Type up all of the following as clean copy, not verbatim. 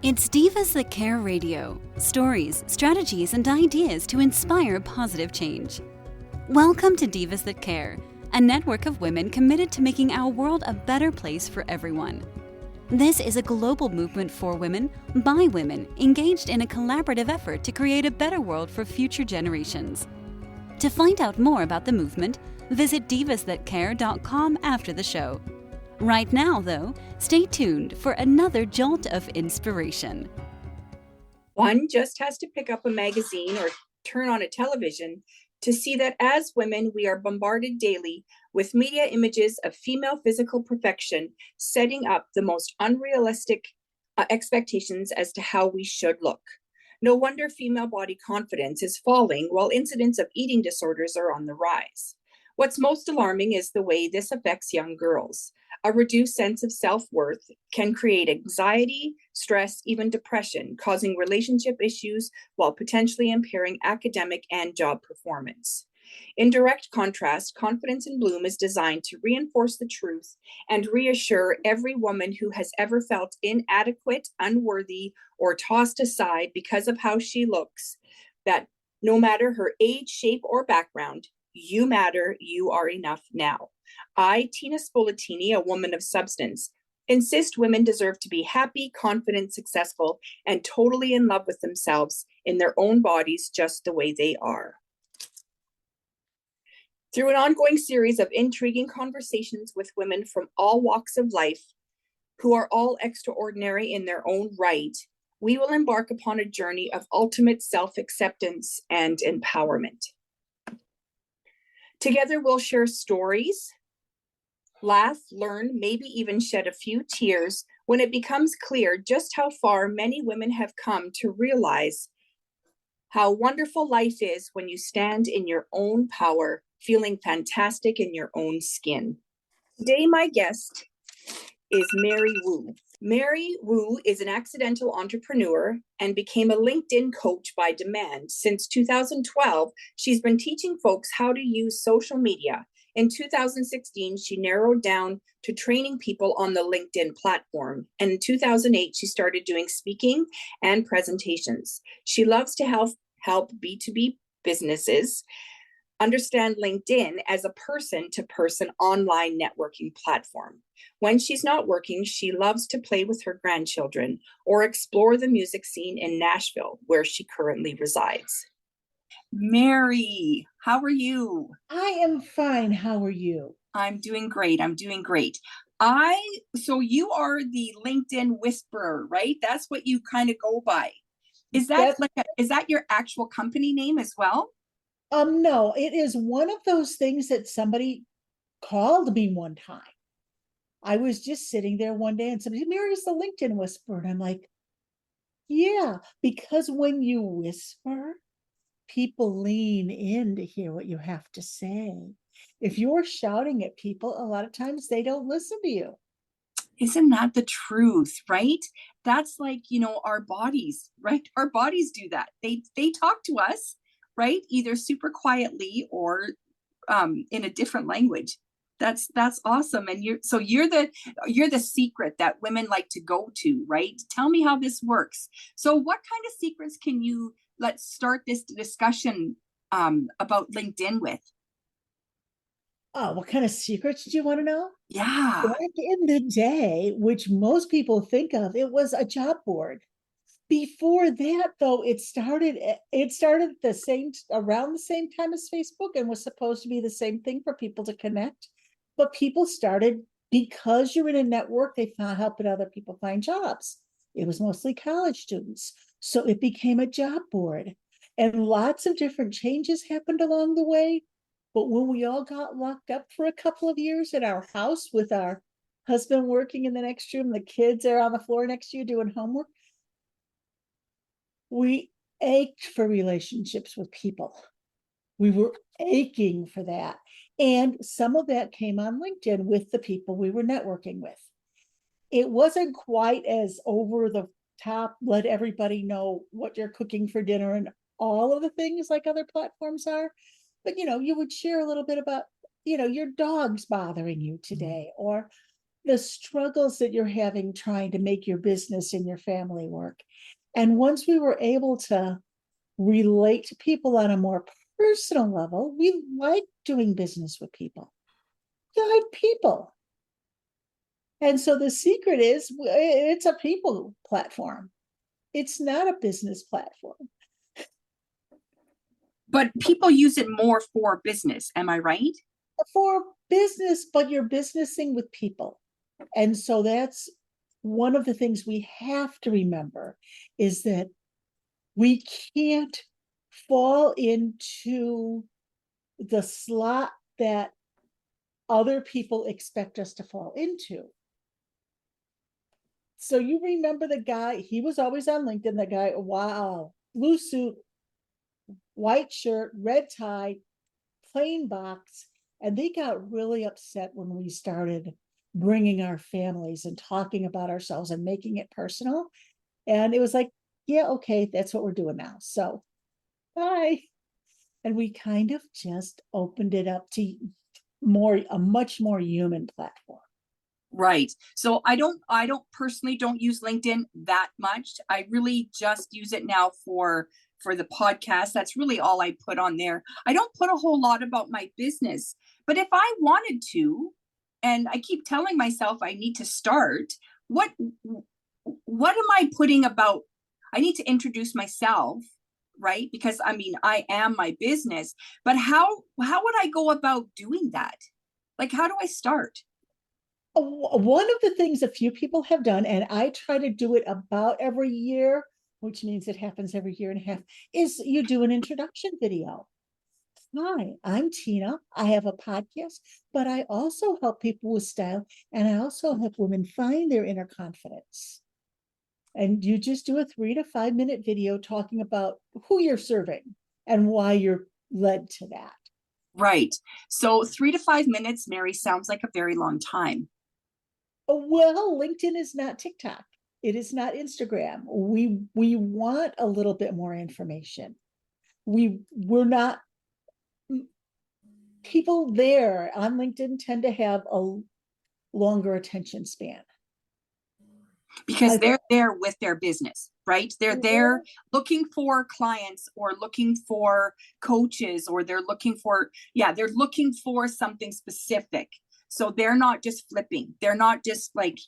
It's Divas That Care Radio. Stories, strategies, and ideas to inspire positive change. Welcome to Divas That Care, a network of women committed to making our world a better place for everyone. This is a global movement for women, by women, engaged in a collaborative effort to create a better world for future generations. To find out more about the movement, visit divasthatcare.com after the show. Right now, though, stay tuned for another jolt of inspiration. One just has to pick up a magazine or turn on a television to see that as women, we are bombarded daily with media images of female physical perfection, setting up the most unrealistic expectations as to how we should look. No wonder female body confidence is falling while incidents of eating disorders are on the rise. What's most alarming is the way this affects young girls. A reduced sense of self-worth can create anxiety, stress, even depression, causing relationship issues while potentially impairing academic and job performance. In direct contrast, Confidence in Bloom is designed to reinforce the truth and reassure every woman who has ever felt inadequate, unworthy, or tossed aside because of how she looks, that no matter her age, shape, or background, you matter, you are enough now. I, Tina Spolatini, a woman of substance, insist women deserve to be happy, confident, successful, and totally in love with themselves in their own bodies just the way they are. Through an ongoing series of intriguing conversations with women from all walks of life, who are all extraordinary in their own right, we will embark upon a journey of ultimate self-acceptance and empowerment. Together, we'll share stories, laugh, learn, maybe even shed a few tears when it becomes clear just how far many women have come to realize how wonderful life is when you stand in your own power, feeling fantastic in your own skin. Today, my guest is Mary Wu. Mary Wu is an accidental entrepreneur and became a LinkedIn coach by demand. Since 2012, she's been teaching folks how to use social media. In 2016, she narrowed down to training people on the LinkedIn platform. And in 2008, she started doing speaking and presentations. She loves to help B2B businesses understand LinkedIn as a person-to-person online networking platform. When she's not working, she loves to play with her grandchildren or explore the music scene in Nashville, where she currently resides. Mary, how are you? I am fine. How are you? I'm doing great. So you are the LinkedIn whisperer, right? That's what you kind of go by. Is that your actual company name as well? No, it is one of those things that somebody called me one time. I was just sitting there one day and somebody said, Mary's the LinkedIn whisperer. And I'm like, yeah, because when you whisper, people lean in to hear what you have to say. If you're shouting at people, a lot of times they don't listen to you. Isn't that the truth, right? That's like, our bodies, right? Our bodies do that. They talk to us, right? Either super quietly or in a different language. That's awesome. And you're the secret that women like to go to, right? Tell me how this works. So what kind of secrets let's start this discussion about LinkedIn with? Oh, what kind of secrets do you want to know? Yeah. Back in the day, which most people think of, it was a job board. Before that, though, it started around the same time as Facebook and was supposed to be the same thing for people to connect. But people started, because you're in a network, they found helping other people find jobs. It was mostly college students. So it became a job board. And lots of different changes happened along the way. But when we all got locked up for a couple of years in our house with our husband working in the next room, the kids are on the floor next to you doing homework, we ached for relationships with people. We were aching for that. And some of that came on LinkedIn with the people we were networking with. It wasn't quite as over the top, let everybody know what you're cooking for dinner and all of the things like other platforms are. But, you would share a little bit about, your dog's bothering you today, or the struggles that you're having trying to make your business and your family work. And once we were able to relate to people on a more personal level, we like doing business with people. You like people. And so the secret is it's a people platform. It's not a business platform. But people use it more for business. Am I right? For business, but you're businessing with people. And so that's one of the things we have to remember is that we can't fall into the slot that other people expect us to fall into. So you remember the guy, he was always on LinkedIn, the guy, wow, blue suit, white shirt, red tie, plain box. And they got really upset when we started bringing our families and talking about ourselves and making it personal. And it was like, yeah, okay, that's what we're doing now. So bye. And we kind of just opened it up to a much more human platform. Right. So I don't personally don't use LinkedIn that much. I really just use it now for the podcast. That's really all I put on there. I don't put a whole lot about my business, but if I wanted to, and I keep telling myself I need to start, what am I putting about? I need to introduce myself, right? Because I mean, I am my business, but how would I go about doing that? Like, how do I start? One of the things a few people have done, and I try to do it about every year, which means it happens every year and a half, is you do an introduction video. Hi, I'm Tina. I have a podcast, but I also help people with style, and I also help women find their inner confidence. And you just do a 3 to 5 minute video talking about who you're serving and why you're led to that. Right. So 3 to 5 minutes, Mary, sounds like a very long time. Well, LinkedIn is not TikTok. It is not Instagram. We want a little bit more information. We're not, people there on LinkedIn tend to have a longer attention span. Because they're there with their business, right? They're there looking for clients or looking for coaches, or they're looking for something specific. So they're not just flipping. They're not just like,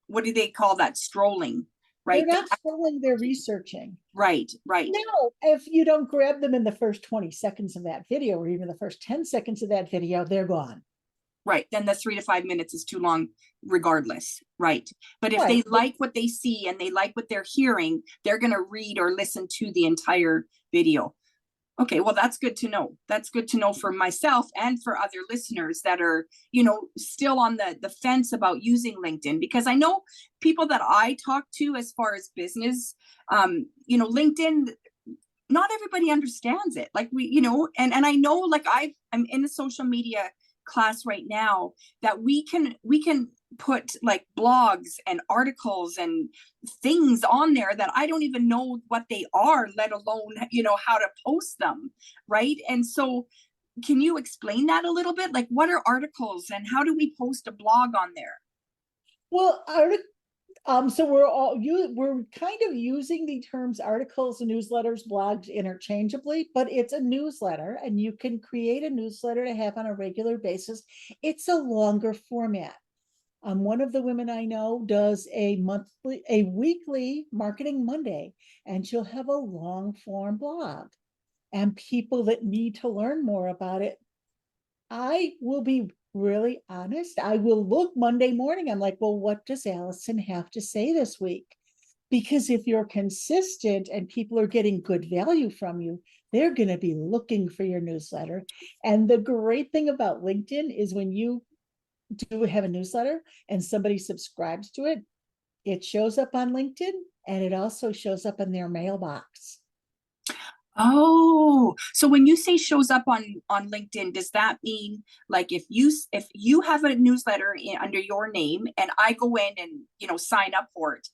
what do they call that? Strolling, right? They're not scrolling, they're researching. Right. No, if you don't grab them in the first 20 seconds of that video, or even the first 10 seconds of that video, they're gone. Right. Then the 3 to 5 minutes is too long regardless. Right. But if they like what they see and they like what they're hearing, they're going to read or listen to the entire video. Okay, well, that's good to know. That's good to know for myself and for other listeners that are, still on the fence about using LinkedIn, because I know people that I talk to as far as business, LinkedIn, not everybody understands it. Like and I know, like I'm in a social media class right now that we can put like blogs and articles and things on there that I don't even know what they are, let alone, how to post them. Right. And so can you explain that a little bit? Like, what are articles and how do we post a blog on there? Well, so we're kind of using the terms articles, newsletters, blogs interchangeably, but it's a newsletter, and you can create a newsletter to have on a regular basis. It's a longer format. One of the women I know does a weekly Marketing Monday, and she'll have a long form blog. And people that need to learn more about it, I will be really honest, I will look Monday morning. I'm like, well, what does Allison have to say this week? Because if you're consistent and people are getting good value from you, they're going to be looking for your newsletter. And the great thing about LinkedIn is when you do have a newsletter and somebody subscribes to it, it shows up on LinkedIn and it also shows up in their mailbox. Oh, so when you say shows up on LinkedIn, does that mean like if you have a newsletter under your name and I go in and sign up for it,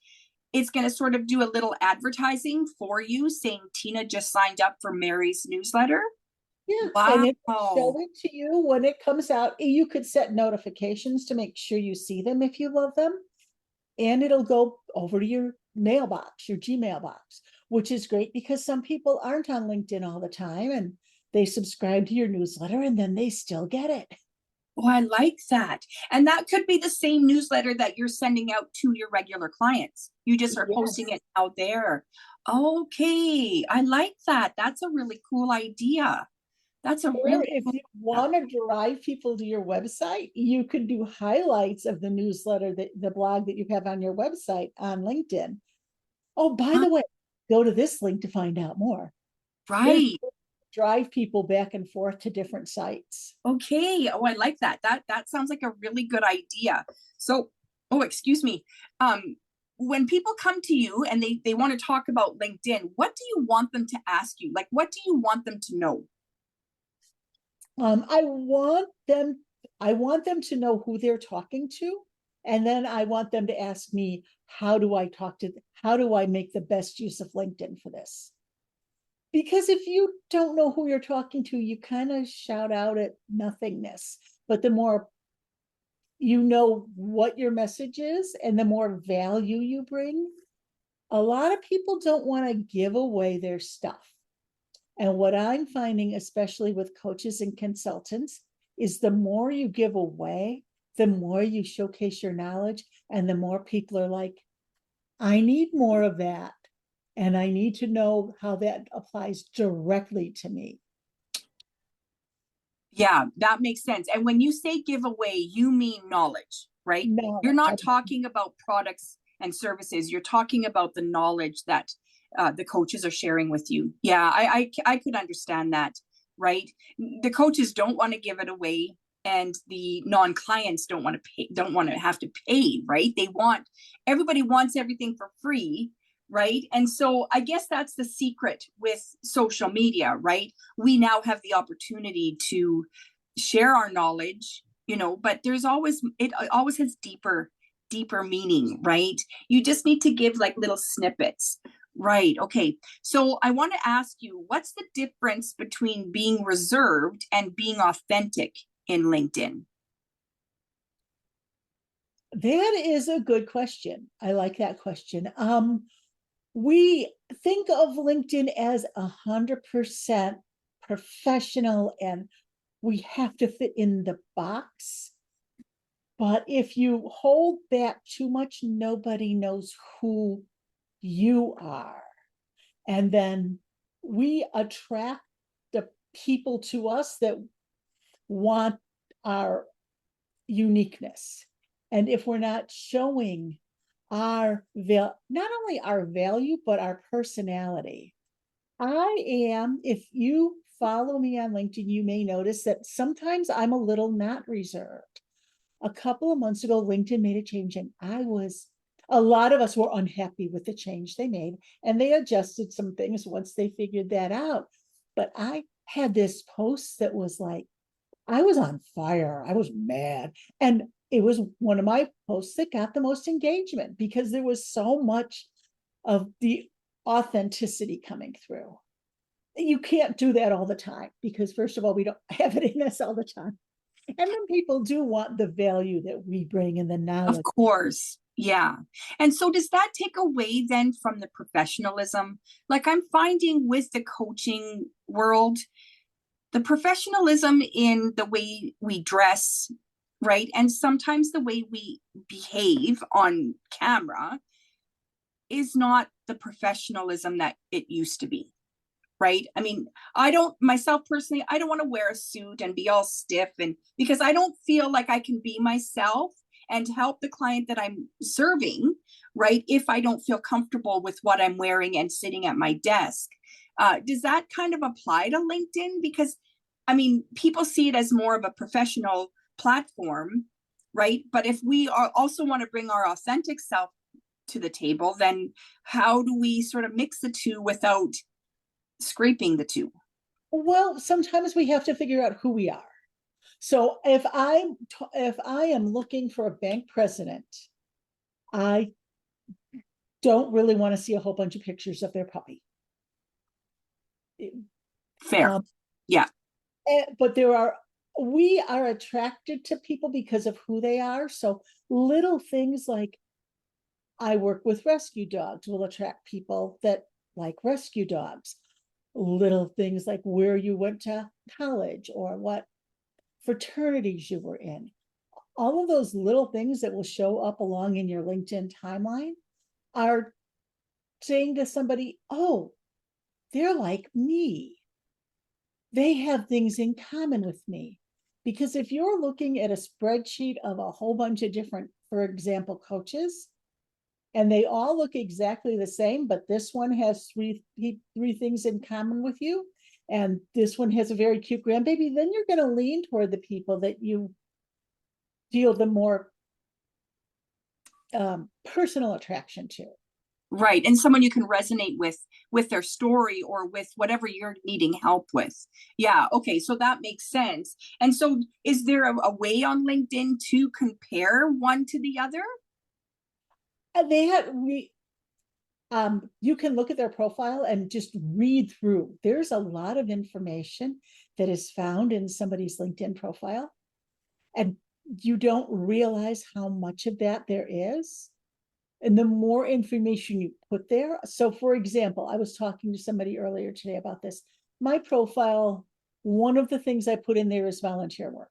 it's going to sort of do a little advertising for you saying Tina just signed up for Mary's newsletter? Yeah, and it will show Wow. it to you when it comes out. You could set notifications to make sure you see them if you love them. And it'll go over to your mailbox, your Gmail box, which is great because some people aren't on LinkedIn all the time and they subscribe to your newsletter and then they still get it. Oh, I like that. And that could be the same newsletter that you're sending out to your regular clients. You just are posting Yes. it out there. Okay, I like that. That's a really cool idea. That's a Or really if cool you idea. want to drive people to your website, you can do highlights of the newsletter, that the blog that you have on your website on LinkedIn. Oh, by Huh, the way, go to this link to find out more. There's right. drive people back and forth to different sites. Okay. Oh, I like that. That sounds like a really good idea. So, oh, excuse me. Um, when people come to you and they want to talk about LinkedIn, what do you want them to ask you? Like, what do you want them to know? Um, I want them, I want them to know who they're talking to. And then I want them to ask me, how do I make the best use of LinkedIn for this? Because if you don't know who you're talking to, you kind of shout out at nothingness. But the more you know what your message is and the more value you bring, a lot of people don't want to give away their stuff. And what I'm finding, especially with coaches and consultants, is the more you give away, the more you showcase your knowledge, and the more people are like, I need more of that. And I need to know how that applies directly to me. Yeah, that makes sense. And when you say giveaway, you mean knowledge, right? You're Knowledge. not talking about products and services. You're talking about the knowledge that the coaches are sharing with you. Yeah, I could understand that, right? The coaches don't want to give it away, and the non-clients don't want to pay, don't want to have to pay, right? Everybody wants everything for free, right? And so I guess that's the secret with social media, right? We now have the opportunity to share our knowledge, but it always has deeper meaning, right? You just need to give like little snippets. Right. Okay. So I want to ask you, what's the difference between being reserved and being authentic in LinkedIn? That is a good question. I like that question. We think of LinkedIn as 100% professional and we have to fit in the box. But if you hold back too much, nobody knows who you are. And then we attract the people to us that want our uniqueness. And if we're not showing not only our value, but our personality. If you follow me on LinkedIn, you may notice that sometimes I'm a little not reserved. A couple of months ago, LinkedIn made a change, and a lot of us were unhappy with the change they made, and they adjusted some things once they figured that out. But I had this post that was like, I was on fire. I was mad. And it was one of my posts that got the most engagement because there was so much of the authenticity coming through. You can't do that all the time because, first of all, we don't have it in us all the time. And then people do want the value that we bring and the Of knowledge. course. Yeah. And so does that take away then from the professionalism? Like I'm finding with the coaching world, the professionalism in the way we dress, right? And sometimes the way we behave on camera is not the professionalism that it used to be, right? I mean, I don't myself personally, I don't want to wear a suit and be all stiff and because I don't feel like I can be myself and help the client that I'm serving, right? If I don't feel comfortable with what I'm wearing and sitting at my desk. Does that kind of apply to LinkedIn? Because I mean, people see it as more of a professional platform, right? But if we also want to bring our authentic self to the table, then how do we sort of mix the two without scraping the two? Well, sometimes we have to figure out who we are. So if I am looking for a bank president, I don't really want to see a whole bunch of pictures of their puppy. Fair. Um, Yeah. But we are attracted to people because of who they are. So little things like I work with rescue dogs will attract people that like rescue dogs. Little things like where you went to college or what fraternities you were in. All of those little things that will show up along in your LinkedIn timeline are saying to somebody, oh, they're like me. They have things in common with me. Because if you're looking at a spreadsheet of a whole bunch of different, for example, coaches, and they all look exactly the same, but this one has three things in common with you, and this one has a very cute grandbaby, then you're going to lean toward the people that you feel the more personal attraction to. Right. And someone you can resonate with their story or with whatever you're needing help with. Yeah. Okay. So that makes sense. And so is there a way on LinkedIn to compare one to the other? And you can look at their profile and just read through. There's a lot of information that is found in somebody's LinkedIn profile, and you don't realize how much of that there is. And the more information you put there. So for example, I was talking to somebody earlier today about this. My profile, one of the things I put in there is volunteer work.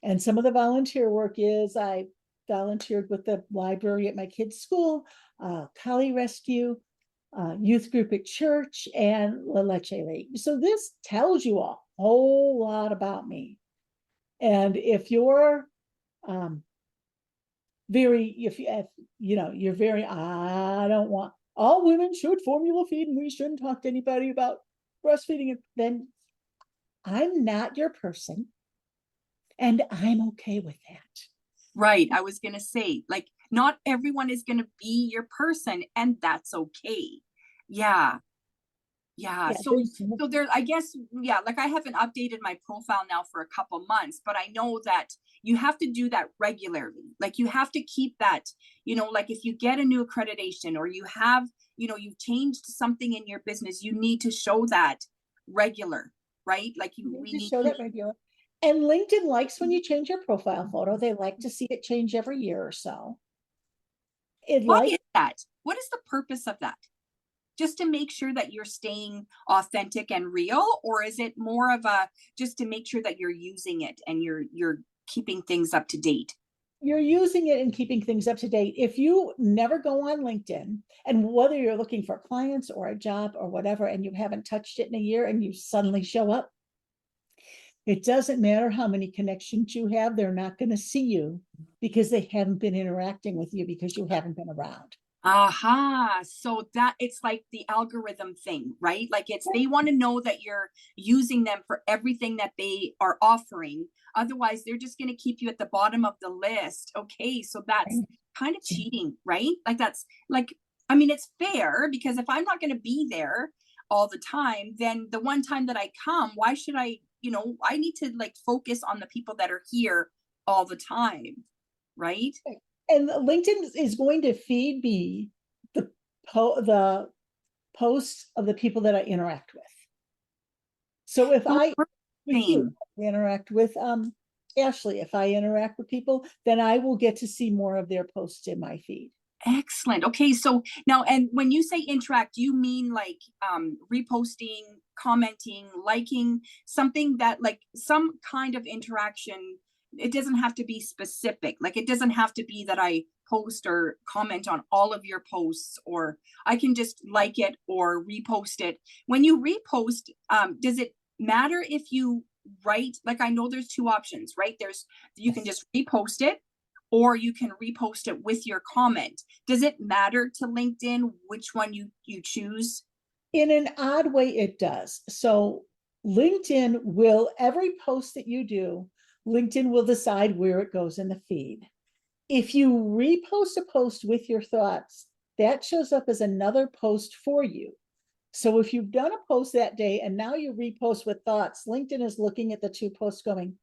And some of the volunteer work is I volunteered with the library at my kids' school, collie rescue, youth group at church, and La Leche League. So this tells you a whole lot about me. And if you're you're very, I don't want, all women should formula feed and we shouldn't talk to anybody about breastfeeding, then I'm not your person, and I'm okay with that. Right. I was going to say, like, not everyone is going to be your person, and that's okay. Yeah. Yeah. So there, I guess, yeah, like I haven't updated my profile now for a couple months, but I know that you have to do that regularly. Like you have to keep that, like if you get a new accreditation or you have, you've changed something in your business, you need to show that regular, right? Like we need to show that regular. And LinkedIn likes when you change your profile photo. They like to see it change every year or so. Why is that? What is the purpose of that? Just to make sure that you're staying authentic and real, or is it more of just to make sure that you're using it and you're keeping things up to date? You're using it and keeping things up to date. If you never go on LinkedIn, and whether you're looking for clients or a job or whatever, and you haven't touched it in a year and you suddenly show up, it doesn't matter how many connections you have, they're not going to see you because they haven't been interacting with you because you haven't been around. Aha. So that it's like the algorithm thing, right? Like they want to know that you're using them for everything that they are offering. Otherwise, they're just going to keep you at the bottom of the list. Okay. So that's kind of cheating, right? Like that's like, I mean, it's fair because if I'm not going to be there all the time, then the one time that I come, why should I, I need to like focus on the people that are here all the time. Right. And LinkedIn is going to feed me the posts of the people that I interact with. So if I interact with Ashley, if I interact with people, then I will get to see more of their posts in my feed. Excellent. Okay, so now, and when you say interact, do you mean like reposting, commenting, liking, something that like some kind of interaction? It doesn't have to be specific. Like it doesn't have to be that I post or comment on all of your posts, or I can just like it or repost it. When you repost, does it matter if you write, like I know there's two options, right? You can just repost it, or you can repost it with your comment. Does it matter to LinkedIn which one you choose? In an odd way, it does. So LinkedIn will, every post that you do, LinkedIn will decide where it goes in the feed. If you repost a post with your thoughts, that shows up as another post for you. So if you've done a post that day and now you repost with thoughts, LinkedIn is looking at the two posts going,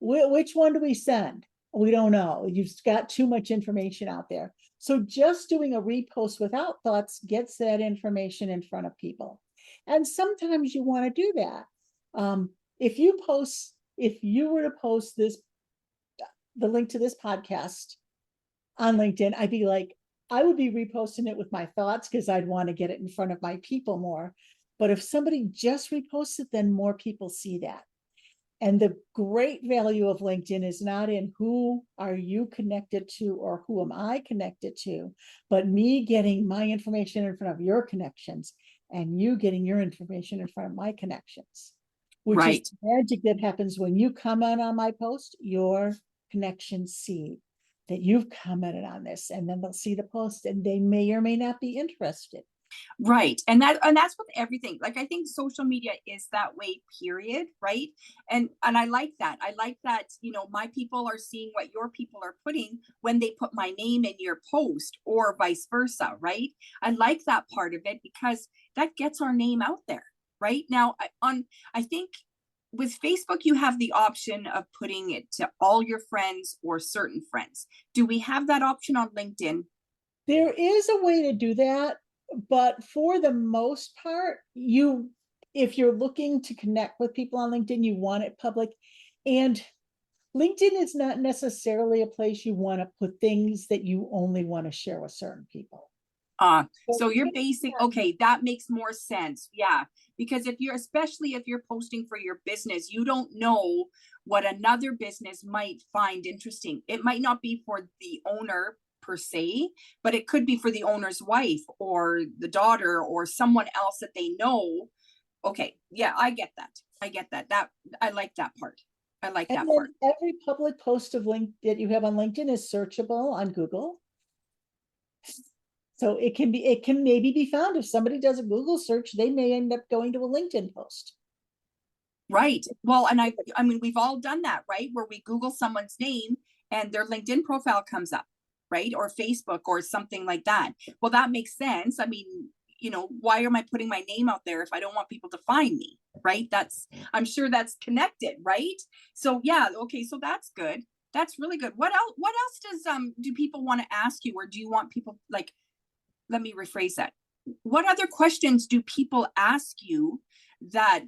which one do we send? We don't know. You've got too much information out there. So just doing a repost without thoughts gets that information in front of people. And sometimes you want to do that. if you were to post the link to this podcast on LinkedIn, I would be reposting it with my thoughts because I'd want to get it in front of my people more. But if somebody just reposts it, then more people see that. And the great value of LinkedIn is not in who are you connected to or who am I connected to, but me getting my information in front of your connections and you getting your information in front of my connections, which Right. is the magic that happens when you comment on my post. Your connections see that you've commented on this, and then they'll see the post and they may or may not be interested. Right. And that's with everything. Like, I think social media is that way, period. Right. And I like that. I like that, my people are seeing what your people are putting when they put my name in your post or vice versa. Right. I like that part of it because that gets our name out there. Right now, I think with Facebook, you have the option of putting it to all your friends or certain friends. Do we have that option on LinkedIn? There is a way to do that, but for the most part, if you're looking to connect with people on LinkedIn, you want it public. And LinkedIn is not necessarily a place you want to put things that you only want to share with certain people. So you're okay, that makes more sense. Yeah. Because especially if you're posting for your business, you don't know what another business might find interesting. It might not be for the owner per se, but it could be for the owner's wife or the daughter or someone else that they know. Okay. Yeah, I get that. I like that part. I like And that then part. every public post of link that you have on LinkedIn is searchable on Google. So it can maybe be found. If somebody does a Google search, they may end up going to a LinkedIn post. Right. Well, and I mean, we've all done that, right? Where we Google someone's name and their LinkedIn profile comes up, right? Or Facebook or something like that. Well, that makes sense. I mean, why am I putting my name out there if I don't want people to find me, right? I'm sure that's connected, right? So yeah, okay, so that's good. That's really good. What else do people want to ask you, or do you want people, like, let me rephrase that. What other questions do people ask you that,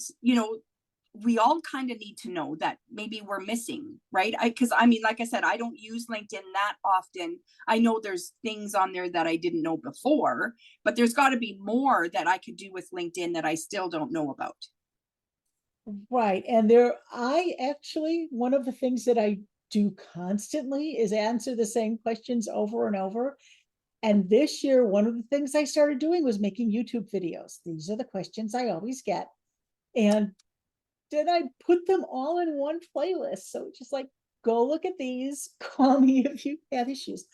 we all kind of need to know that maybe we're missing, right? Because I mean, like I said, I don't use LinkedIn that often. I know there's things on there that I didn't know before, but there's got to be more that I could do with LinkedIn that I still don't know about. Right. And one of the things that I do constantly is answer the same questions over and over. And this year, one of the things I started doing was making YouTube videos. These are the questions I always get. And then I put them all in one playlist. So just like, go look at these, call me if you have issues.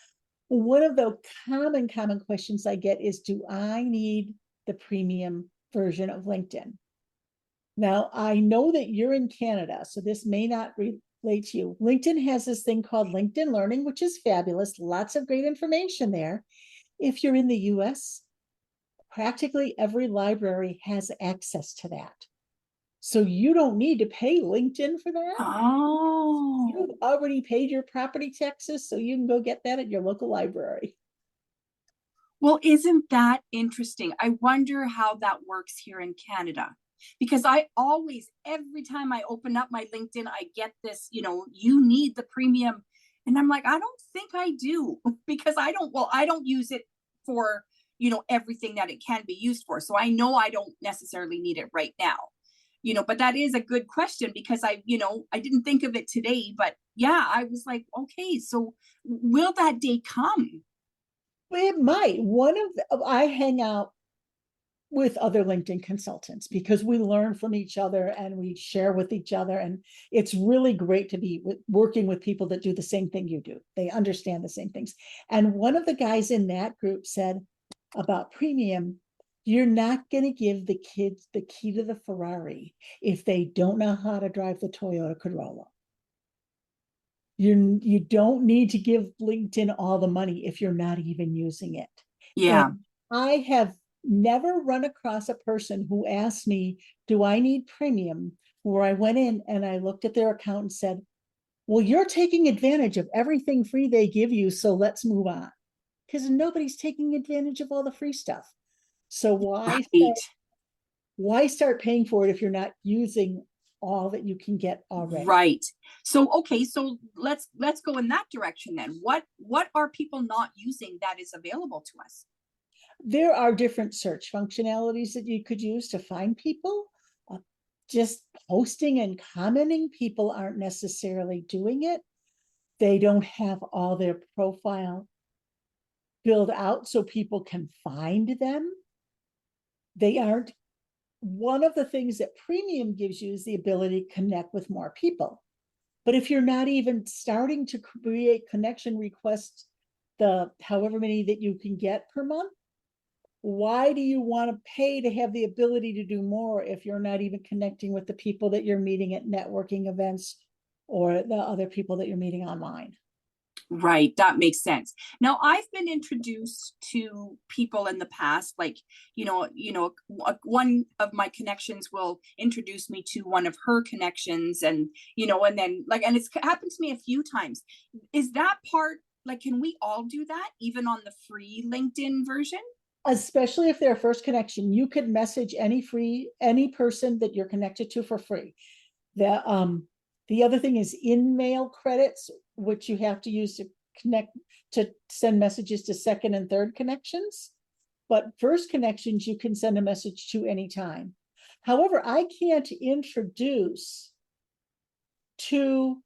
One of the common questions I get is, do I need the premium version of LinkedIn? Now, I know that you're in Canada, so this may not relate to you. LinkedIn has this thing called LinkedIn Learning, which is fabulous. Lots of great information there. If you're in the US, practically every library has access to that. So you don't need to pay LinkedIn for that. Oh. You've already paid your property taxes, so you can go get that at your local library. Well, isn't that interesting? I wonder how that works here in Canada. Because every time I open up my LinkedIn, I get this, you need the premium. And I'm like, I don't think I do, because I don't use it for, everything that it can be used for. So I know I don't necessarily need it right now. But that is a good question, because I didn't think of it today, but yeah, I was like, okay, so will that day come? It might. I hang out with other LinkedIn consultants because we learn from each other and we share with each other. And it's really great to be working with people that do the same thing you do. They understand the same things. And one of the guys in that group said about premium, you're not going to give the kids the key to the Ferrari if they don't know how to drive the Toyota Corolla. You don't need to give LinkedIn all the money if you're not even using it. Yeah. And I have never run across a person who asked me, do I need premium? Where I went in and I looked at their account and said, well, you're taking advantage of everything free they give you, so let's move on. Because nobody's taking advantage of all the free stuff. So why start paying for it if you're not using all that you can get already. Right. So, okay, so let's go in that direction then. What are people not using that is available to us? There are different search functionalities that you could use to find people. Just posting and commenting, people aren't necessarily doing it. They don't have all their profile filled out so people can find them. They aren't. One of the things that premium gives you is the ability to connect with more people. But if you're not even starting to create connection requests, the however many that you can get per month, why do you want to pay to have the ability to do more if you're not even connecting with the people that you're meeting at networking events or the other people that you're meeting online? Right, that makes sense. Now, I've been introduced to people in the past, like, one of my connections will introduce me to one of her connections, and and then and it's happened to me a few times. Is that part, like, can we all do that, even on the free LinkedIn version? Especially if they're a first connection, you could message any person that you're connected to for free. The other thing is InMail credits, which you have to use to send messages to second and third connections. But first connections, you can send a message to anytime. However, I can't introduce to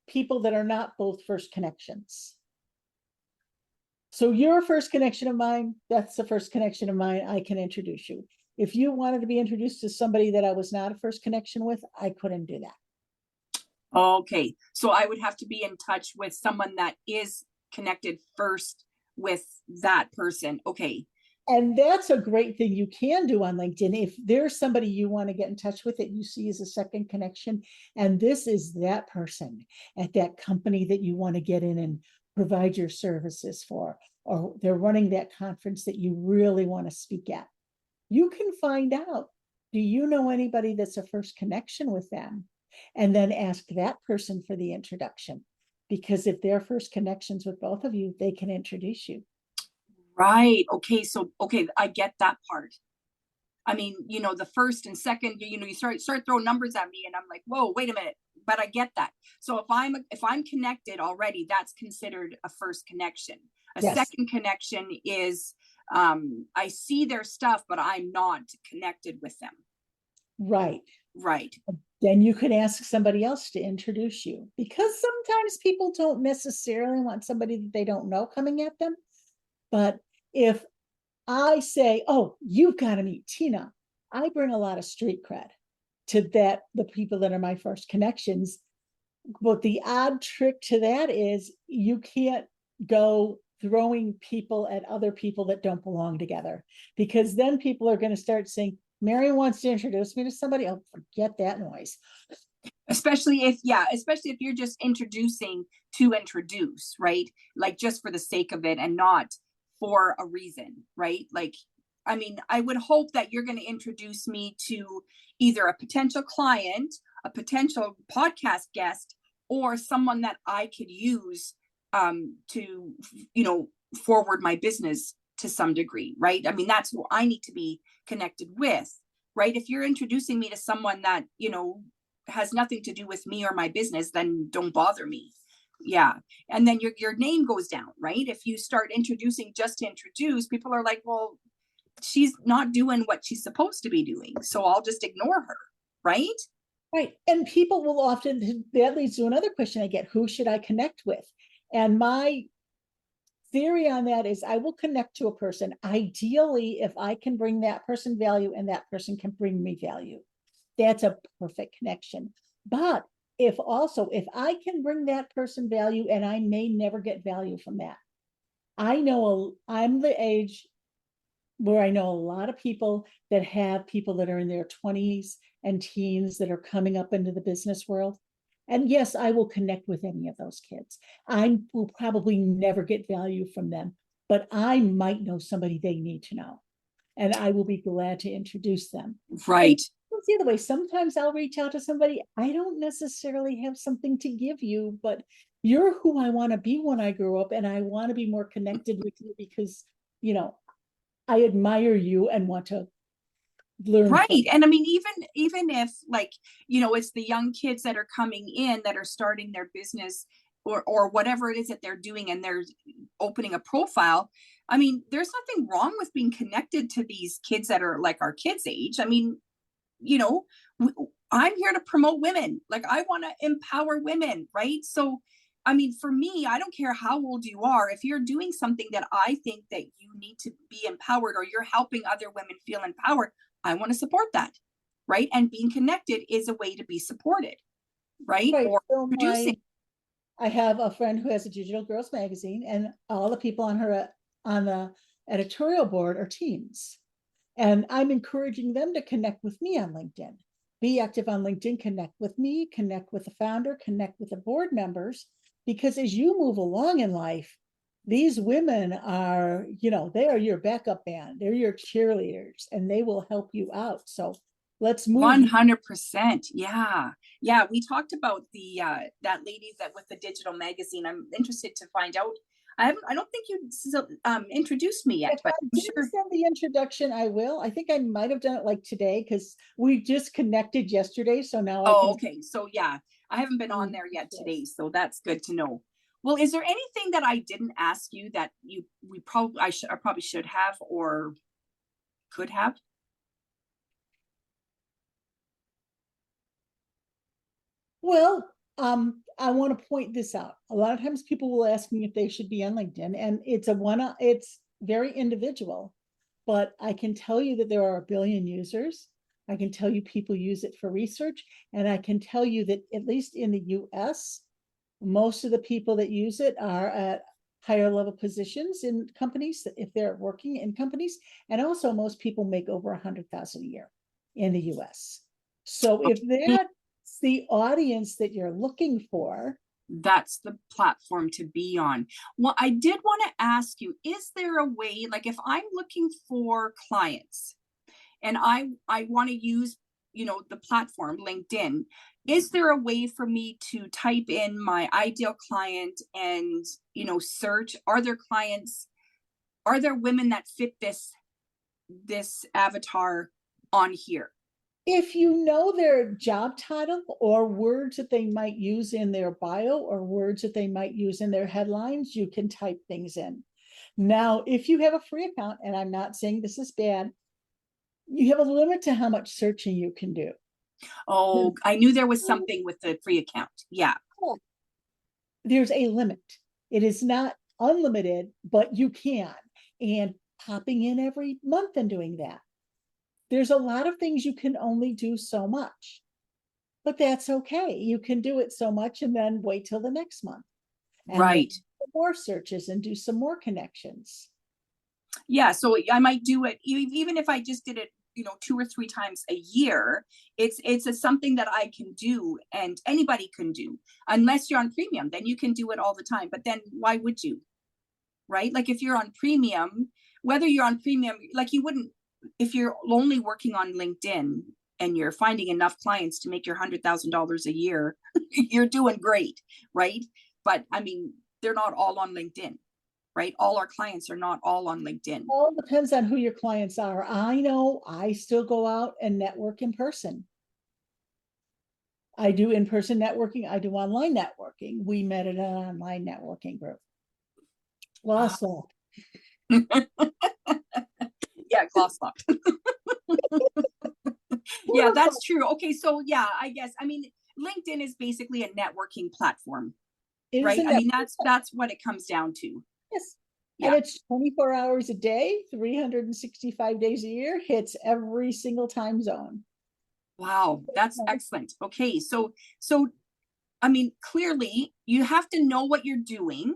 people that are not both first connections. So you're a first connection of mine, that's the first connection of mine, I can introduce you. If you wanted to be introduced to somebody that I was not a first connection with, I couldn't do that. Okay, so I would have to be in touch with someone that is connected first with that person. Okay. And that's a great thing you can do on LinkedIn. If there's somebody you want to get in touch with that you see as a second connection, and this is that person at that company that you want to get in and provide your services for, or they're running that conference that you really want to speak at, you can find out, do you know anybody that's a first connection with them? And then ask that person for the introduction. Because if they're first connections with both of you, they can introduce you. Right. Okay. So, okay, I get that part. I mean, the first and second, you start throwing numbers at me, and I'm like, whoa, wait a minute. But I get that. So if I'm connected already, that's considered a first connection. A Yes. second connection is I see their stuff, but I'm not connected with them. Right. Right. Then you could ask somebody else to introduce you, because sometimes people don't necessarily want somebody that they don't know coming at them. But if I say, oh, you've got to meet Tina, I bring a lot of street cred to the people that are my first connections. But the odd trick to that is you can't go throwing people at other people that don't belong together, because then people are going to start saying, Mary wants to introduce me to somebody. Oh, forget that noise. Especially if you're just introducing to introduce, right? Like, just for the sake of it and not for a reason, right? Like, I mean, I would hope that you're going to introduce me to either a potential client, a potential podcast guest, or someone that I could use to, forward my business to some degree, right? I mean, that's who I need to be connected with, right? If you're introducing me to someone that, has nothing to do with me or my business, then don't bother me. Yeah. And then your name goes down, right? If you start introducing just to introduce, people are like, well, she's not doing what she's supposed to be doing, so I'll just ignore her, right? Right. And people will often, that leads to another question I get, who should I connect with? And my theory on that is I will connect to a person, ideally, if I can bring that person value and that person can bring me value. That's a perfect connection. But if I can bring that person value and I may never get value from that, I'm the age where I know a lot of people that have people that are in their 20s and teens that are coming up into the business world. And yes, I will connect with any of those kids. I will probably never get value from them, but I might know somebody they need to know. And I will be glad to introduce them. Right. The other way, sometimes I'll reach out to somebody, I don't necessarily have something to give you, but you're who I want to be when I grow up, and I want to be more connected with you because, I admire you and want to learn from. Right. And I mean, even if like, it's the young kids that are coming in that are starting their business or whatever it is that they're doing and they're opening a profile. I mean, there's nothing wrong with being connected to these kids that are like our kids' age. I mean, you know, I'm here to promote women. Like I want to empower women, right? So, I mean, for me, I don't care how old you are. If you're doing something that I think that you need to be empowered or you're helping other women feel empowered, I want to support that, right? And being connected is a way to be supported, right? Right. Or So producing. I have a friend who has a Digital Girls magazine, and all the people on the editorial board are teens. And I'm encouraging them to connect with me on LinkedIn. Be active on LinkedIn, connect with me, connect with the founder, connect with the board members, because as you move along in life, these women are, they are your backup band. They're your cheerleaders and they will help you out. So let's move. 100%. Yeah. Yeah. We talked about the that lady that with the digital magazine. I'm interested to find out. I don't think you introduced me yet, If but I I'm didn't sure. send the introduction, I will. I think I might have done it like today because we just connected yesterday. So now I Oh, can. okay. So yeah, I haven't been on there yet today, so that's good to know. Well, is there anything that I didn't ask you that I probably should have or could have? Well, I want to point this out. A lot of times people will ask me if they should be on LinkedIn, and it's very individual. But I can tell you that there are 1 billion users. I can tell you people use it for research, and I can tell you that at least in the US, most of the people that use it are at higher level positions in companies if they're working in companies, and also most people make over 100,000 a year in the US. So if that's the audience that you're looking for, That's the platform to be on. Well, I did want to ask you, is there a way, like if I'm looking for clients and I want to use, the platform LinkedIn, is there a way for me to type in my ideal client and, search, are there women that fit this avatar on here? if you know their job title or words that they might use in their bio or words that they might use in their headlines, you can type things in. Now, if you have a free account, and I'm not saying this is bad, you have a limit to how much searching you can do. Oh, I knew there was something with the free account. Yeah. There's a limit. It is not unlimited, but you can. And popping in every month and doing that. There's a lot of things you can only do so much, but that's okay. You can do it so much and then wait till the next month. And Right. more searches and do some more connections. Yeah. So I might do it even if I just did it, 2 or 3 times a year. It's something that I can do and anybody can do unless you're on premium. Then you can do it all the time. But then why would you? Right? Like if you're on premium, whether you're on premium, like you wouldn't, if you're only working on LinkedIn and you're finding enough clients to make your $100,000 a year, you're doing great, right? But I mean, they're not all on LinkedIn, right? All our clients are not all on LinkedIn. All depends on who your clients are. I know I still go out and network in person. I do in-person networking. I do online networking. We met at an online networking group. Glossloft. Yeah, Glossloft. Yeah, that's true. Okay, so yeah, I guess, I mean, LinkedIn is basically a networking platform, right? I mean, that's what it comes down to. Yes. Yeah. And it's 24 hours a day, 365 days a year, hits every single time zone. Wow, that's excellent. Okay, so I mean, clearly you have to know what you're doing,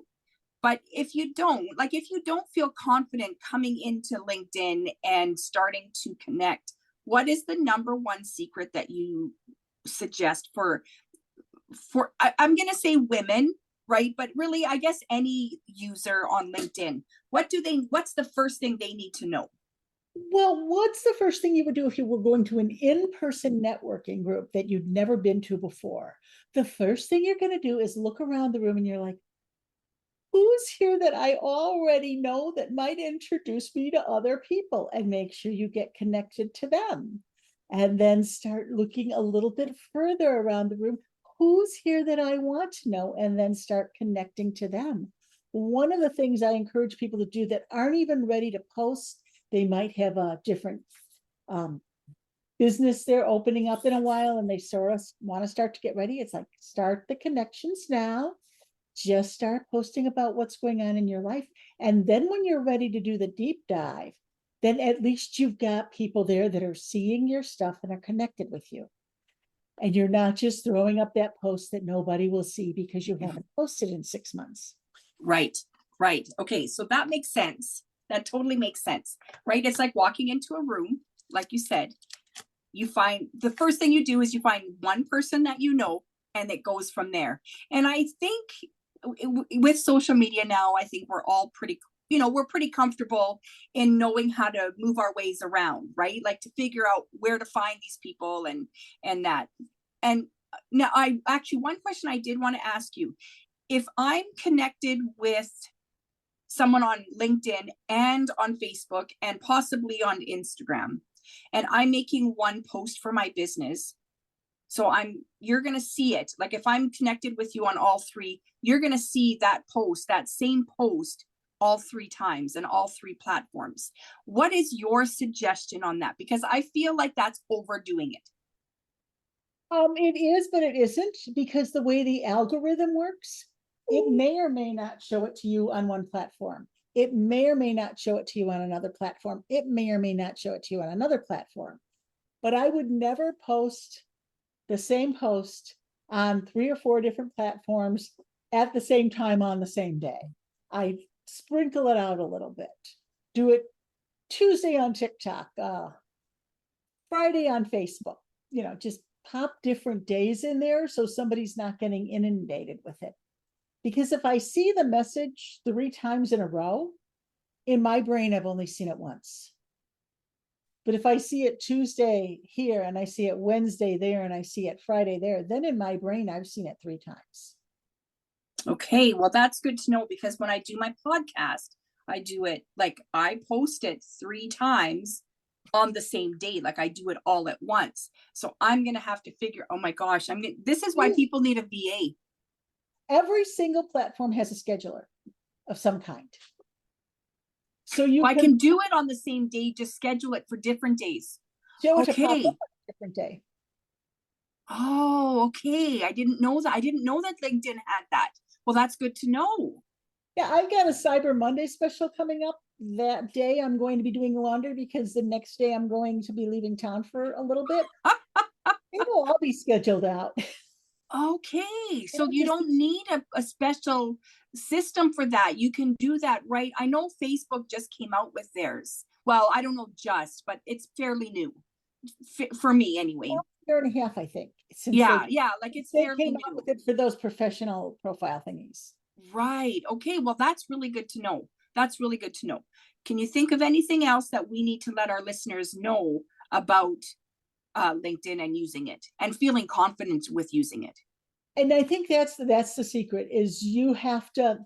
but if you don't feel confident coming into LinkedIn and starting to connect, what is the number one secret that you suggest for I'm going to say women, right? But really, I guess any user on LinkedIn, what's the first thing they need to know? Well, what's the first thing you would do if you were going to an in-person networking group that you'd never been to before? The first thing you're going to do is look around the room and you're like, who's here that I already know that might introduce me to other people, and make sure you get connected to them. And then start looking a little bit further around the room. Who's here that I want to know? And then start connecting to them. One of the things I encourage people to do that aren't even ready to post, they might have a different business they're opening up in a while and they sort of want to start to get ready. It's like, start the connections now. Just start posting about what's going on in your life. And then when you're ready to do the deep dive, then at least you've got people there that are seeing your stuff and are connected with you. And you're not just throwing up that post that nobody will see because you haven't posted in 6 months. Right. Okay, so that makes sense. That totally makes sense, right? It's like walking into a room, like you said. You find the first thing you do is you find one person that you know, and it goes from there. And I think with social media now, I think we're all pretty, we're pretty comfortable in knowing how to move our ways around, right? Like to figure out where to find these people and that. And now one question I did want to ask you, if I'm connected with someone on LinkedIn and on Facebook and possibly on Instagram, and I'm making one post for my business, so you're going to see it. Like if I'm connected with you on all three, you're going to see that post, that same post, all 3 times and all 3 platforms. What is your suggestion on that? Because I feel like that's overdoing it. It is, but it isn't, because the way the algorithm works, it may or may not show it to you on one platform. It may or may not show it to you on another platform. It may or may not show it to you on another platform. But I would never post the same post on 3 or 4 different platforms at the same time on the same day. I sprinkle it out a little bit. Do it Tuesday on TikTok, Friday on Facebook, just pop different days in there so somebody's not getting inundated with it. Because if I see the message 3 times in a row, in my brain, I've only seen it once. But if I see it Tuesday here and I see it Wednesday there and I see it Friday there, then in my brain, I've seen it 3 times. Okay, well, that's good to know, because when I do my podcast, I do it like I post it 3 times on the same day. Like I do it all at once. So I'm going to have to figure, oh my gosh, this is why people need a VA. Every single platform has a scheduler of some kind. So I can do it on the same day, just schedule it for different days. Okay. Different day. Oh, okay. I didn't know that. I didn't know that LinkedIn had that. Well, that's good to know. Yeah, I've got a Cyber Monday special coming up. That day I'm going to be doing laundry because the next day I'm going to be leaving town for a little bit. I'll be scheduled out. Okay, so you don't need a special system for that. You can do that, right? I know Facebook just came out with theirs. Well, I don't know but it's fairly new for me anyway. 1.5 years, I think. Yeah, like it's they fairly came new. out with it for those professional profile thingies. Right. Okay, well, that's really good to know. That's really good to know. Can you think of anything else that we need to let our listeners know about LinkedIn and using it and feeling confident with using it? And I think that's the secret, is you have to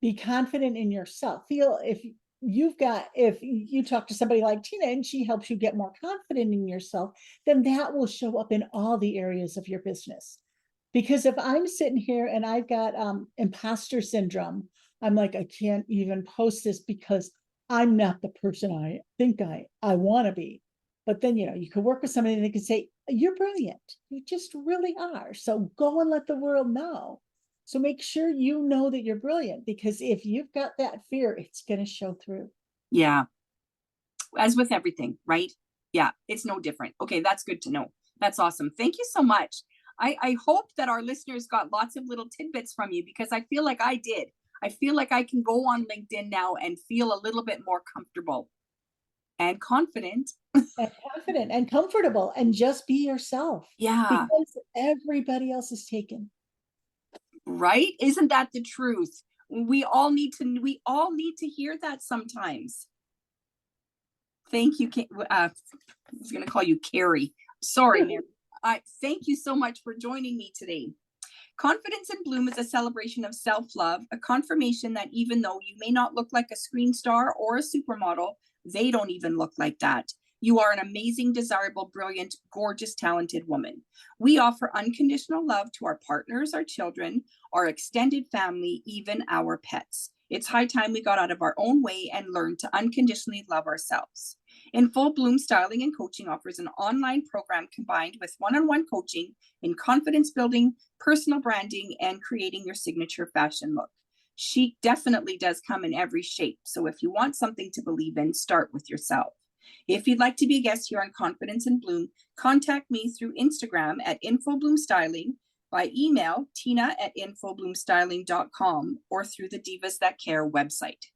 be confident in yourself. Feel if you talk to somebody like Tina and she helps you get more confident in yourself, then that will show up in all the areas of your business. Because if I'm sitting here and I've got imposter syndrome, I'm like, I can't even post this because I'm not the person I think I want to be. But then, you could work with somebody and they can say, you're brilliant. You just really are. So go and let the world know. So make sure you know that you're brilliant, because if you've got that fear, it's going to show through. Yeah. As with everything, right? Yeah, it's no different. Okay, that's good to know. That's awesome. Thank you so much. I hope that our listeners got lots of little tidbits from you, because I feel like I did. I feel like I can go on LinkedIn now and feel a little bit more comfortable and confident. And confident and comfortable, and just be yourself. Yeah. Because everybody else is taken. Right? Isn't that the truth? We all need to hear that sometimes. Thank you. I was going to call you Carrie. Sorry, Mary. Thank you so much for joining me today. Confidence in Bloom is a celebration of self-love, a confirmation that even though you may not look like a screen star or a supermodel, they don't even look like that. You are an amazing, desirable, brilliant, gorgeous, talented woman. We offer unconditional love to our partners, our children, our extended family, even our pets. It's high time we got out of our own way and learned to unconditionally love ourselves. In Full Bloom Styling and Coaching offers an online program combined with one-on-one coaching in confidence building, personal branding, and creating your signature fashion look. Chic definitely does come in every shape, so if you want something to believe in, start with yourself. If you'd like to be a guest here on Confidence in Bloom, contact me through Instagram at InfoBloomStyling, by email, tina@infobloomstyling.com, or through the Divas That Care website.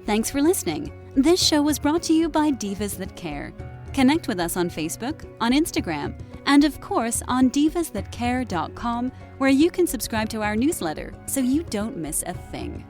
Thanks for listening. This show was brought to you by Divas That Care. Connect with us on Facebook, on Instagram, and of course on divasthatcare.com, where you can subscribe to our newsletter so you don't miss a thing.